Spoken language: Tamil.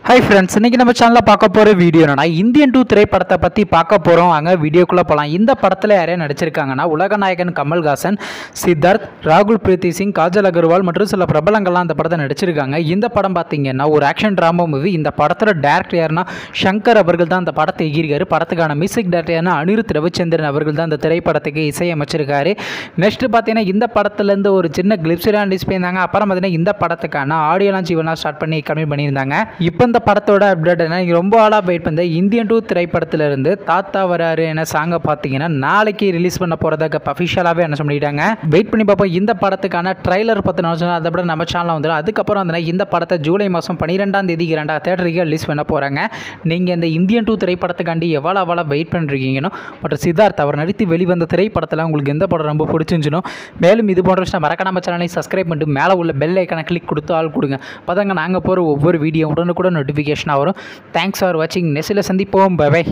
ஹாய் ஃப்ரெண்ட்ஸ், இன்றைக்கி நம்ம சேனலில் பார்க்க போகிற வீடியோ என்னன்னா இந்தியன் 2 திரைப்படத்தை பற்றி பார்க்க போகிறோம். அங்கே வீடியோக்குள்ளே போகலாம். இந்த படத்தில் யாரையும் நடிச்சிருக்காங்கன்னா உலகநாயகன் கமல்ஹாசன், சித்தார்த், ராகுல் பிரீத்தி சிங், காஜல் அகர்வால் மற்றும் சில பிரபலங்கள்லாம் அந்த படத்தை நடிச்சிருக்காங்க. இந்த படம் பார்த்தீங்கன்னா ஒரு ஆக்ஷன் ட்ராமா மூவி. இந்த படத்தோட டேரக்டர் யாருன்னா சங்கர் அவர்கள் தான் அந்த படத்தை எகிரிக்காரு. படத்துக்கான மியூசிக் டேரக்டர் யாருன்னா அனிருத் ரவிச்சந்திரன் அவர்கள் தான் இந்த திரைப்படத்துக்கு இசையமைச்சிருக்காரு. நெக்ஸ்ட் பார்த்தீங்கன்னா இந்த படத்துலேருந்து ஒரு சின்ன கிளிப்ஸ்லாம் ரிலீஸ் பண்ணியிருந்தாங்க. அப்புறம் பார்த்தீங்கன்னா இந்த படத்துக்கான ஆடியோ லான்ச் ஈவென்ட்லாம் ஸ்டார்ட் பண்ணி கம்மி பண்ணியிருந்தாங்க. இப்போ இந்த படத்தோட அப்டேட் என்ன, ரொம்ப ஆளாக வெயிட் பண்ண இந்தியன் 2 திரைப்படத்திலிருந்து தாத்தா வராரு என சாங்கை பார்த்தீங்கன்னா நாளைக்கு ரிலீஸ் பண்ண போகிறதுக்கு அஃபிஷியலாகவே என்ன சொல்லிட்டாங்க. வெயிட் பண்ணி பார்ப்போம். இந்த படத்துக்கான ட்ரைலர் பற்றின அதை விட நம்ம சேனலில் வந்துடும். அதுக்கப்புறம் வந்து இந்த படத்தை ஜூலை மாதம் 12ஆம் தேதி 2 தேட்டருக்கு ரிலீஸ் பண்ண போகிறாங்க. நீங்கள் இந்த இந்தியன் 2 திரைப்படத்துக்காண்டி எவ்வளோ வெயிட் பண்ணிருக்கீங்கன்னு மற்றும் சித்தார்த் அவர் நடித்து வெளிவந்த திரைப்படத்தில் உங்களுக்கு எந்த படம் ரொம்ப பிடிச்சிருந்துச்சுனோ, மேலும் இது போன்ற விஷயம் மறக்காம சேனலை சப்ஸ்கிரைப் பண்ணிட்டு மேலே உள்ள பெல் ஐக்கானை கிளிக் கொடுத்து ஆள் கொடுங்க. அப்போதாங்க நாங்கள் போகிற ஒவ்வொரு வீடியோ உடனுக்குடன் நோட்டிஃபிகேஷனாக வரும். தேங்க்ஸ் ஃபார் வாட்சிங். நெக்ஸ்ட்டில் சந்திப்போம். Bye by.